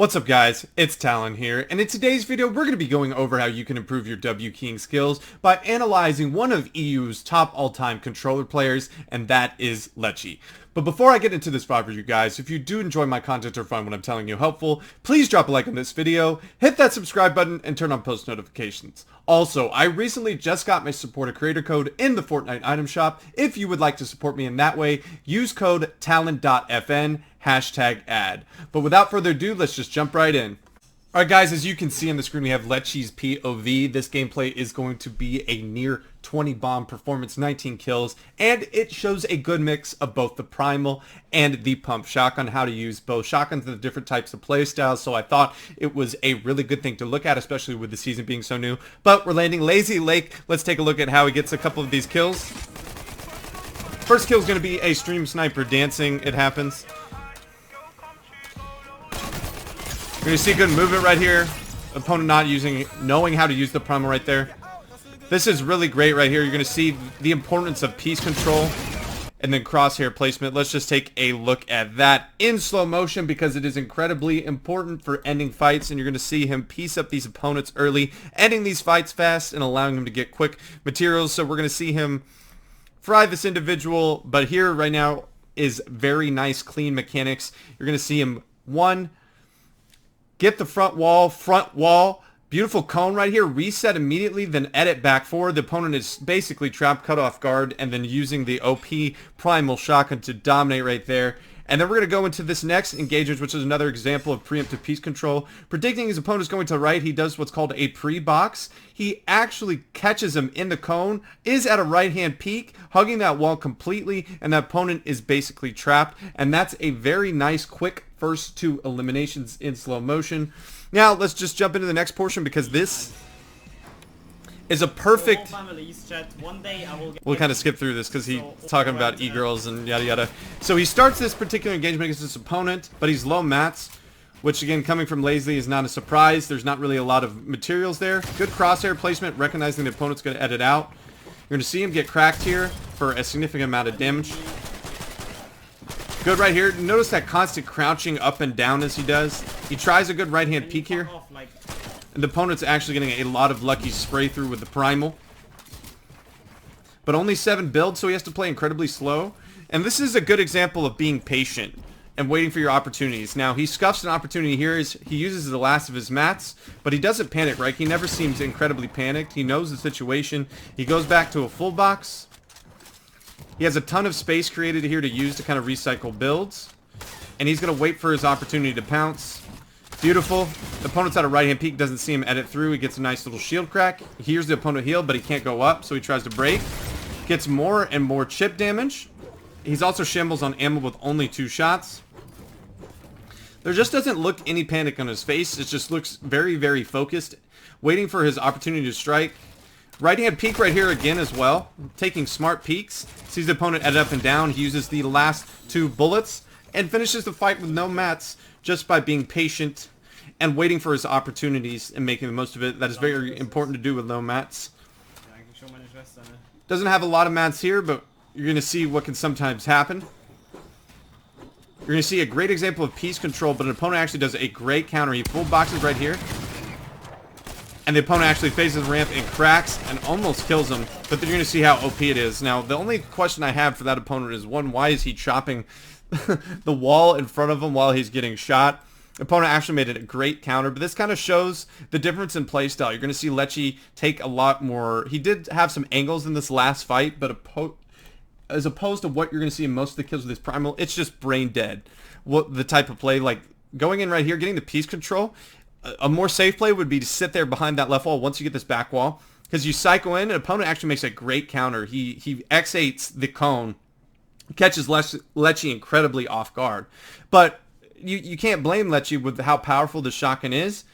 What's up guys, it's Talon here, and in today's video we're going to be going over how you can improve your W keying skills by analyzing one of EU's top all-time controller players, and that is Letshe. But before I get into this for you guys, if you do enjoy my content or find what I'm telling you helpful, please drop a like on this video, hit that subscribe button, and turn on post notifications. Also, I recently just got my support a creator code in the Fortnite item shop. If you would like to support me in that way, use code TALON.FN #ad. But without further ado, let's just jump right in. Alright guys, as you can see on the screen we have Letshe's POV. This gameplay is going to be a near 20 bomb performance, 19 kills, and it shows a good mix of both the primal and the pump shotgun, how to use both shotguns and the different types of play styles. So I thought it was a really good thing to look at, especially with the season being so new. But we're landing Lazy Lake. Let's take a look at how he gets a couple of these kills. First kill is going to be a stream sniper dancing. It happens. You're going to see good movement right here. Opponent not knowing how to use the primal right there. This is really great right here. You're going to see the importance of piece control and then crosshair placement. Let's just take a look at that in slow motion because it is incredibly important for ending fights, and you're going to see him piece up these opponents early, ending these fights fast and allowing him to get quick materials. So we're going to see him fry this individual, but here right now is very nice clean mechanics. You're going to see him get the front wall, beautiful cone right here, reset immediately, then edit back forward. The opponent is basically trapped, cut off guard, and then using the OP primal shotgun to dominate right there. And then we're going to go into this next engagement, which is another example of preemptive piece control. Predicting his opponent is going to the right, he does what's called a pre-box. He actually catches him in the cone, is at a right-hand peak, hugging that wall completely, and that opponent is basically trapped. And that's a very nice, quick first two eliminations in slow motion. Now, let's just jump into the next portion because this is a perfect... We'll kind of skip through this because he's talking about e-girls and yada yada. So he starts this particular engagement against his opponent, but he's low mats, which again, coming from Lazy is not a surprise. There's not really a lot of materials there. Good crosshair placement, recognizing the opponent's going to edit out. You're going to see him get cracked here for a significant amount of damage. Good right here. Notice that constant crouching up and down as he does. He tries a good right-hand peek here. And the opponent's actually getting a lot of lucky spray through with the primal. But only 7 builds, so he has to play incredibly slow. And this is a good example of being patient and waiting for your opportunities. Now, he scuffs an opportunity here. He uses the last of his mats, but he doesn't panic, right? He never seems incredibly panicked. He knows the situation. He goes back to a full box. He has a ton of space created here to use to kind of recycle builds. And he's going to wait for his opportunity to pounce. Beautiful. The opponent's at a right-hand peak, doesn't see him edit through. He gets a nice little shield crack. He hears the opponent heal, but he can't go up, so he tries to break. Gets more and more chip damage. He's also shambles on ammo with only 2 shots. There just doesn't look any panic on his face. It just looks very, very focused, waiting for his opportunity to strike. Right-hand peek right here again as well. Taking smart peeks. Sees the opponent edit up and down. He uses the last 2 bullets and finishes the fight with no mats just by being patient and waiting for his opportunities and making the most of it. That is very important to do with no mats. Doesn't have a lot of mats here, but you're going to see what can sometimes happen. You're going to see a great example of piece control, but an opponent actually does a great counter. He full boxes right here. And the opponent actually phases the ramp and cracks and almost kills him. But then you're going to see how OP it is. Now, the only question I have for that opponent is, one, why is he chopping the wall in front of him while he's getting shot? The opponent actually made it a great counter, but this kind of shows the difference in playstyle. You're going to see Letshe take a lot more. He did have some angles in this last fight, but as opposed to what you're going to see in most of the kills with his primal, it's just brain dead. What the type of play, like going in right here, getting the piece control. A more safe play would be to sit there behind that left wall once you get this back wall, because you cycle in, and opponent actually makes a great counter. He X8s the cone, catches Letshe incredibly off guard. But you can't blame Letshe with how powerful the shotgun is.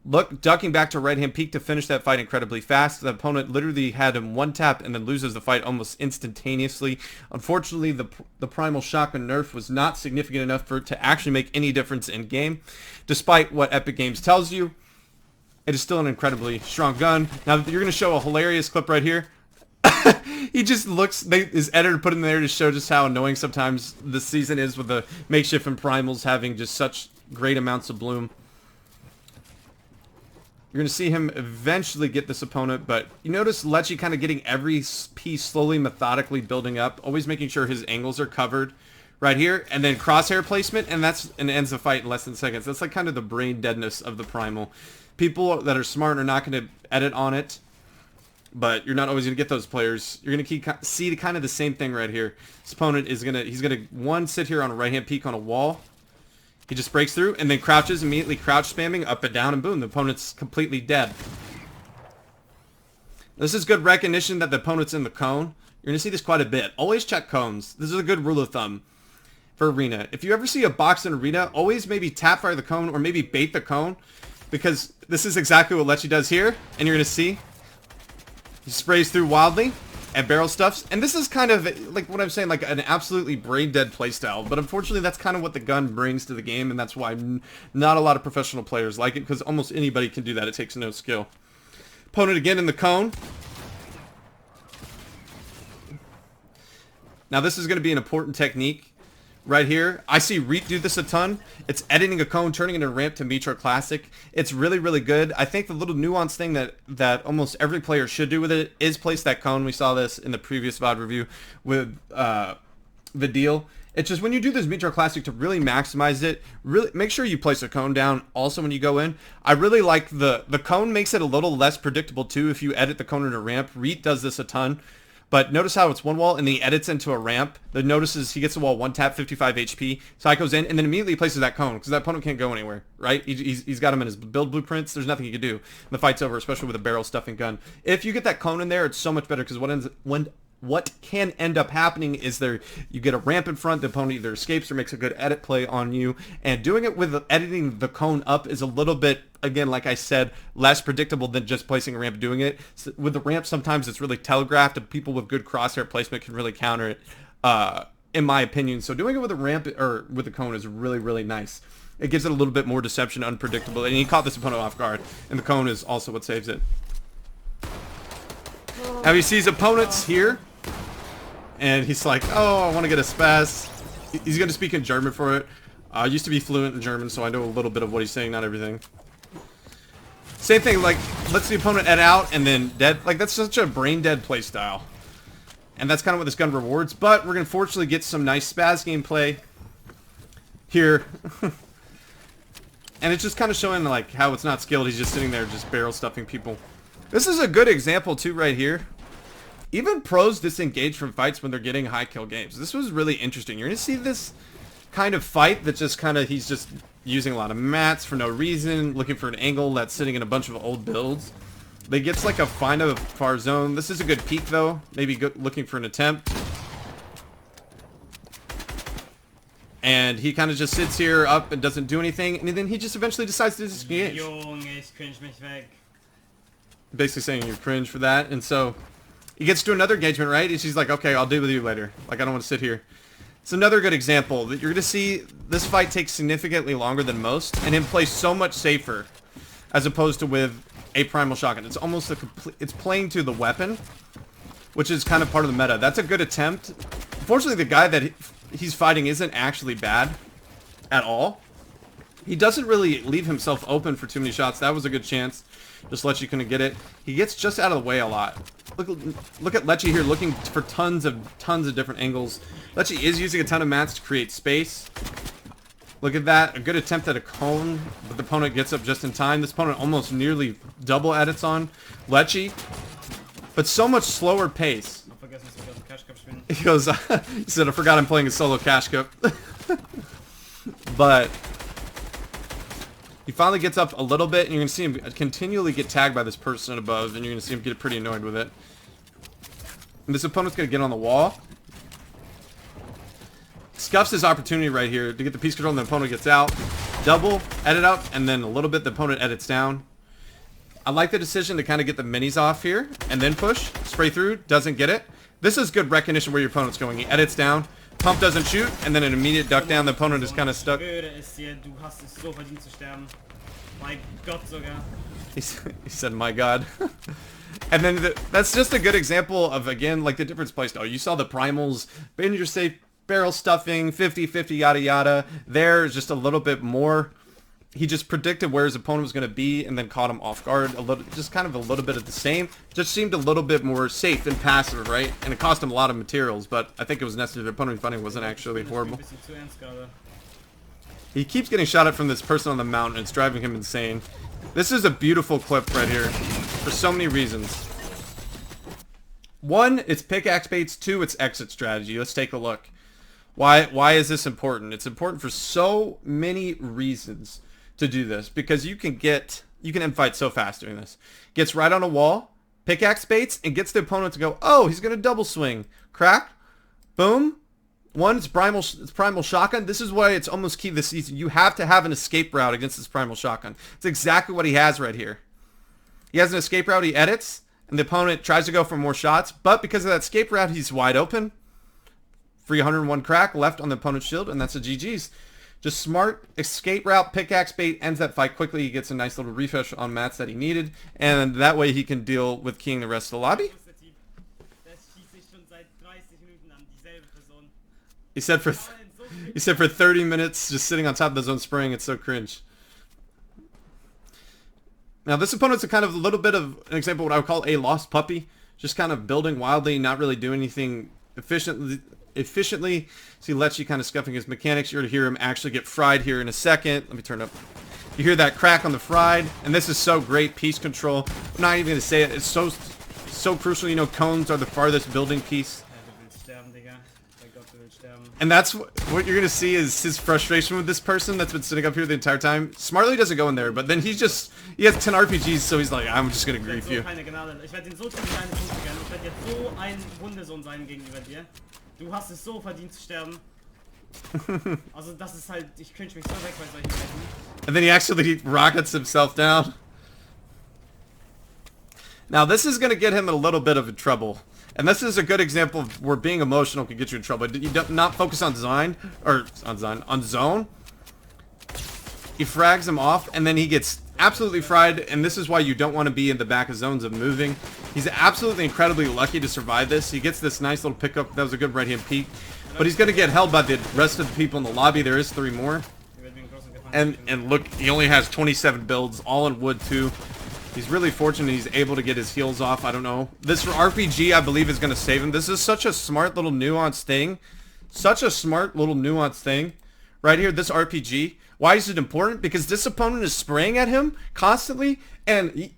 Look, ducking back to right-hand peak to finish that fight incredibly fast. The opponent literally had him one tap and then loses the fight almost instantaneously. Unfortunately, the primal shotgun nerf was not significant enough for it to actually make any difference in game. Despite what Epic Games tells you, it is still an incredibly strong gun. Now, you're going to show a hilarious clip right here. He just looks, his editor put in there to show just how annoying sometimes this season is with the makeshift and primals having just such great amounts of bloom. You're going to see him eventually get this opponent, but you notice Letshe kind of getting every piece slowly, methodically building up, always making sure his angles are covered right here, and then crosshair placement, and ends the fight in less than seconds. That's like kind of the brain deadness of the Primal. People that are smart are not going to edit on it, but you're not always going to get those players. You're going to see kind of the same thing right here. This opponent is he's going to sit here on a right-hand peak on a wall. He just breaks through and then crouches, immediately crouch spamming up and down, and boom, the opponent's completely dead. This is good recognition that the opponent's in the cone. You're going to see this quite a bit. Always check cones. This is a good rule of thumb for arena. If you ever see a box in arena, always maybe tap fire the cone or maybe bait the cone, because this is exactly what Letshe does here, and you're going to see he sprays through wildly and barrel stuffs, and this is kind of like what I'm saying, like an absolutely brain dead playstyle, but unfortunately that's kind of what the gun brings to the game, and that's why not a lot of professional players like it, because almost anybody can do that. It takes no skill. Opponent again in the cone. Now this is going to be an important technique right here. I see Reet do this a ton. It's editing a cone, turning it into a ramp to Metro Classic. It's really, really good. I think the little nuanced thing that almost every player should do with it is place that cone. We saw this in the previous VOD review with the deal. It's just when you do this Metro Classic, to really maximize it, really make sure you place a cone down also when you go in. I really like the cone makes it a little less predictable too if you edit the cone into a ramp. Reet does this a ton. But notice how it's one wall and then he edits into a ramp. That notices he gets the wall one tap, 55 HP. So he goes in and then immediately places that cone because that opponent can't go anywhere, right? He's got him in his build blueprints. There's nothing he can do. The fight's over, especially with a barrel stuffing gun. If you get that cone in there, it's so much better because what can end up happening is you get a ramp in front, the opponent either escapes or makes a good edit play on you, and doing it with editing the cone up is a little bit, again, like I said, less predictable than just placing a ramp and doing it. So with the ramp, sometimes it's really telegraphed, and people with good crosshair placement can really counter it, in my opinion. So doing it with a ramp or with a cone is really, really nice. It gives it a little bit more deception, unpredictable, and he caught this opponent off guard, and the cone is also what saves it. Now he sees opponents here, and he's like, oh, I want to get a spaz. He's going to speak in German for it. I used to be fluent in German, so I know a little bit of what he's saying, not everything. Same thing, like, lets the opponent edit out and then dead. Like, that's such a brain dead play style. And that's kind of what this gun rewards, but we're going to fortunately get some nice spaz gameplay here. And it's just kind of showing, like, how it's not skilled. He's just sitting there just barrel stuffing people. This is a good example, too, right here. Even pros disengage from fights when they're getting high kill games. This was really interesting. You're going to see this kind of fight that just kind of, he's just using a lot of mats for no reason, looking for an angle that's sitting in a bunch of old builds. They gets like a find a far zone. This is a good peek, though. Maybe looking for an attempt. And he kind of just sits here up and doesn't do anything. And then he just eventually decides to disengage. Basically saying you're cringe for that. And so he gets to another engagement, right? And she's like, okay, I'll deal with you later. Like, I don't want to sit here. It's another good example that you're going to see this fight takes significantly longer than most, and him play so much safer as opposed to with a primal shotgun. It's almost it's playing to the weapon, which is kind of part of the meta. That's a good attempt. Unfortunately, the guy that he's fighting isn't actually bad at all. He doesn't really leave himself open for too many shots. That was a good chance. Just Letshe couldn't get it. He gets just out of the way a lot. Look at Letshe here looking for tons of different angles. Letshe is using a ton of mats to create space. Look at that. A good attempt at a cone, but the opponent gets up just in time. This opponent almost nearly double edits on Letshe, but so much slower pace. He goes, he said, I forgot I'm playing a solo cash cup. But he finally gets up a little bit, and you're going to see him continually get tagged by this person above, and you're going to see him get pretty annoyed with it. And this opponent's going to get on the wall. Scuffs his opportunity right here to get the piece control, and the opponent gets out. Double, edit up, and then a little bit the opponent edits down. I like the decision to kind of get the minis off here, and then push. Spray through, doesn't get it. This is good recognition where your opponent's going. He edits down. Pump doesn't shoot, and then an immediate duck down. The opponent is kind of stuck. He said, my god. And then that's just a good example of, again, like the difference playstyle. You saw the primals, Bender safe, barrel stuffing, 50-50, yada yada. There's just a little bit more he just predicted where his opponent was going to be and then caught him off guard a little, just kind of a little bit of the same. Just seemed a little bit more safe and passive, right? And it cost him a lot of materials, but I think it was necessary. The opponent fighting wasn't actually horrible. He keeps getting shot at from this person on the mountain. It's driving him insane. This is a beautiful clip right here for so many reasons. One, it's pickaxe baits. Two, it's exit strategy. Let's take a look. Why is this important? It's important for so many reasons to do this, because you can end fights so fast doing this. Gets right on a wall, pickaxe baits, and gets the opponent to go, oh, he's gonna double swing. Crack, boom. One, it's primal shotgun. This is why it's almost key this season. You have to have an escape route against this primal shotgun. It's exactly what he has right here. He has an escape route he edits, and the opponent tries to go for more shots, but because of that escape route, he's wide open. Free 101 crack left on the opponent's shield, and that's a GG's. Just smart escape route, pickaxe bait, ends that fight quickly. He gets a nice little refresh on mats that he needed, and that way he can deal with keying the rest of the lobby. He said for 30 minutes just sitting on top of the zone spraying. It's so cringe. Now this opponent's a kind of a little bit of an example of what I would call a lost puppy, just kind of building wildly, not really doing anything efficiently. See Letshe kind of scuffing his mechanics. You're going to hear him actually get fried here in a second. Let me turn up. You hear that crack on the fried, and this is so great piece control. I'm not even going to say it. It's so crucial. You know, cones are the farthest building piece. And that's what you're going to see is his frustration with this person that's been sitting up here the entire time. Smartly doesn't go in there, but then he has 10 RPGs, so he's like, I'm just going to grief you. Du hast es so verdient zu sterben. Also das ist halt, ich cringe mich so weg bei solchen Leuten. And then he actually rockets himself down. Now this is going to get him in a little bit of trouble. And this is a good example of where being emotional can get you in trouble. You don't not focus on zone. He frags him off, and then he gets absolutely fried, and this is why you don't want to be in the back of zones of moving. He's absolutely incredibly lucky to survive this. He gets this nice little pickup. That was a good right hand peek. But he's going to get held by the rest of the people in the lobby. There is 3 more. And look, he only has 27 builds, all in wood too. He's really fortunate he's able to get his heals off. I don't know. This RPG, I believe, is going to save him. This is such a smart little nuanced thing. Such a smart little nuanced thing. Right here, this RPG. Why is it important? Because this opponent is spraying at him constantly, and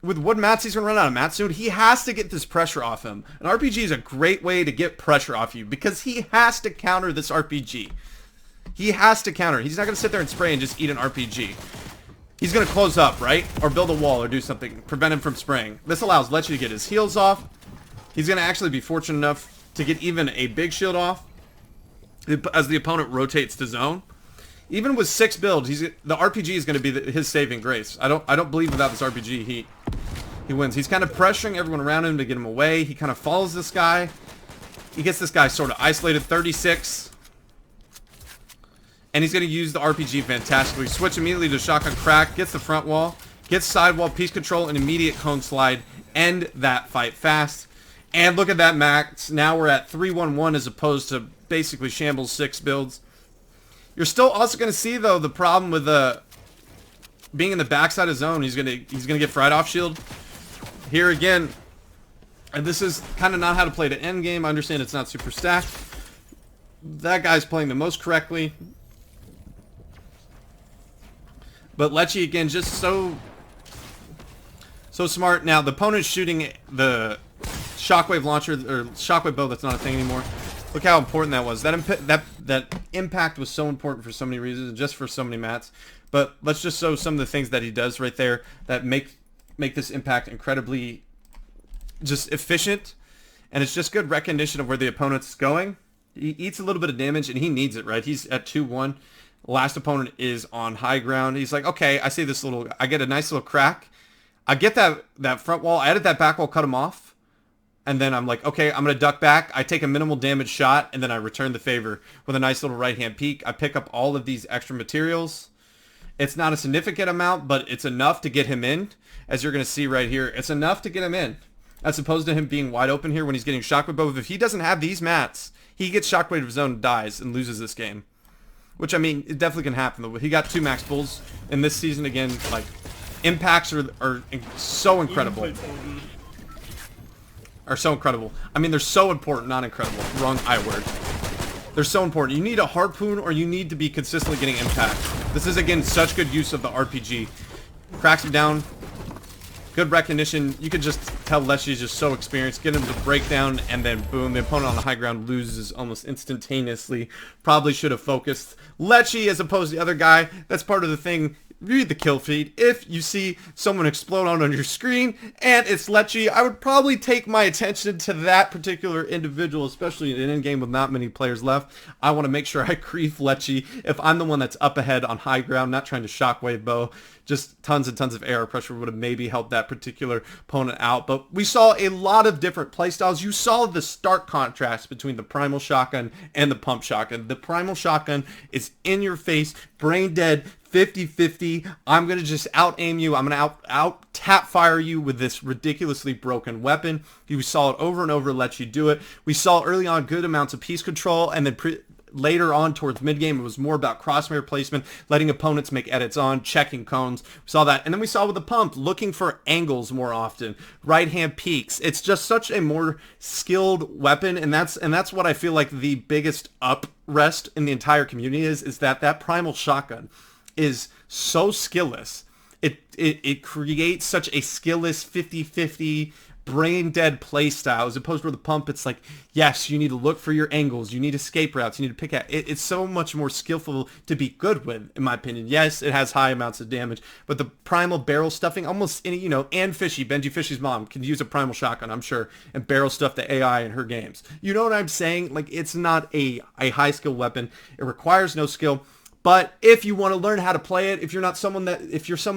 with wood mats, he's going to run out of mats soon. He has to get this pressure off him. An RPG is a great way to get pressure off you, because he has to counter this RPG. He has to counter. He's not going to sit there and spray and just eat an RPG. He's going to close up, right? Or build a wall or do something. Prevent him from spraying. This allows Letshe to get his heals off. He's going to actually be fortunate enough to get even a big shield off as the opponent rotates to zone. Even with 6 builds, the RPG is going to be his saving grace. I don't believe without this RPG he wins. He's kind of pressuring everyone around him to get him away. He kind of follows this guy. He gets this guy sort of isolated. 36. And he's going to use the RPG fantastically. Switch immediately to shotgun crack. Gets the front wall. Gets side wall, piece control, and immediate cone slide. End that fight fast. And look at that max. Now we're at 3-1-1 as opposed to basically shambles 6 builds. You're still also going to see, though, the problem with being in the backside of zone. He's gonna get fried off shield. Here again, and this is kind of not how to play the end game. I understand it's not super stacked. That guy's playing the most correctly. But Letshe, again, just so smart. Now, the opponent's shooting the shockwave launcher, or shockwave bow that's not a thing anymore. Look how important that was. That impact was so important for so many reasons, and just for so many mats. But let's just show some of the things that he does right there that make this impact incredibly just efficient. And it's just good recognition of where the opponent's going. He eats a little bit of damage, and he needs it, right? He's at 2-1. Last opponent is on high ground. He's like, okay, I see this little... I get a nice little crack. I get that front wall. I edit that back wall, cut him off. And then I'm like, okay, I'm going to duck back. I take a minimal damage shot, and then I return the favor with a nice little right-hand peek. I pick up all of these extra materials. It's not a significant amount, but it's enough to get him in. As you're going to see right here, it's enough to get him in. As opposed to him being wide open here when he's getting shockwave. But if he doesn't have these mats, he gets shockwave of zone and dies and loses this game. which I mean, it definitely can happen. He got 2 max pulls in this season again. Like, impacts are so incredible. Are so incredible. I mean, they're so important, not incredible. Wrong I word. They're so important. You need a harpoon or you need to be consistently getting impact. This is, again, such good use of the RPG. Cracks him down. Good recognition. You can just tell Letshe is just so experienced. Get him to break down, and then boom, the opponent on the high ground loses almost instantaneously. Probably should have focused Letshe as opposed to the other guy. That's part of the thing. Read the kill feed. If you see someone explode on your screen and it's Letshe, I would probably take my attention to that particular individual, especially in an in-game with not many players left. I want to make sure I grief Letshe if I'm the one that's up ahead on high ground, not trying to shockwave bow. Just tons and tons of AR pressure would have maybe helped that particular opponent out. But we saw a lot of different playstyles. You saw the stark contrast between the primal shotgun and the pump shotgun. The primal shotgun is in your face, brain dead, 50-50. I'm going to just out-aim you. I'm going to out-tap fire you with this ridiculously broken weapon. You saw it over and over, Letshe do it. We saw early on good amounts of piece control, and then later on towards mid-game, it was more about crosshair placement, letting opponents make edits on, checking cones. We saw that. And then we saw with the pump, looking for angles more often, right-hand peaks. It's just such a more skilled weapon, and that's what I feel like the biggest uprest in the entire community is that primal shotgun is so skillless. It creates such a skillless 50-50 brain dead play style, as opposed to the pump. It's like, yes, you need to look for your angles, you need escape routes, you need to pick out. It's so much more skillful to be good with, in my opinion. Yes, it has high amounts of damage, but the primal barrel stuffing, almost any, Ann Fishy, Benji Fishy's mom, can use a primal shotgun, I'm sure, and barrel stuff the AI in her games. You know what I'm saying? Like, it's not a high skill weapon. It requires no skill. But if you want to learn how to play it, if you're someone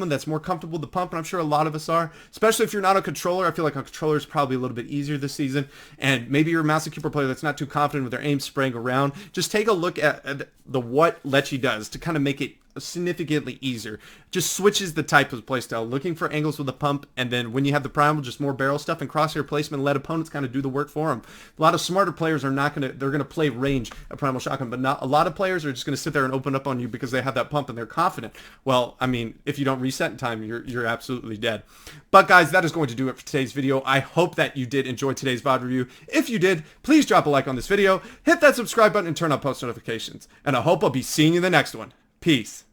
that's more comfortable with the pump, and I'm sure a lot of us are, especially if you're not a controller, I feel like a controller is probably a little bit easier this season. And maybe you're a mouse and keyboard player that's not too confident with their aim spraying around. Just take a look at what Letshe does to kind of make it significantly easier. Just switches the type of playstyle, looking for angles with the pump, and then when you have the primal, just more barrel stuff and crosshair placement, let opponents kind of do the work for them. A lot of smarter players are they're gonna play range a primal shotgun, but not a lot of players are just gonna sit there and open up on you because they have that pump and they're confident. Well, I mean, if you don't reset in time, you're absolutely dead. But guys, that is going to do it for today's video. I hope that you did enjoy today's VOD review. If you did, please drop a like on this video, hit that subscribe button, and turn on post notifications. And I hope I'll be seeing you in the next one. Peace.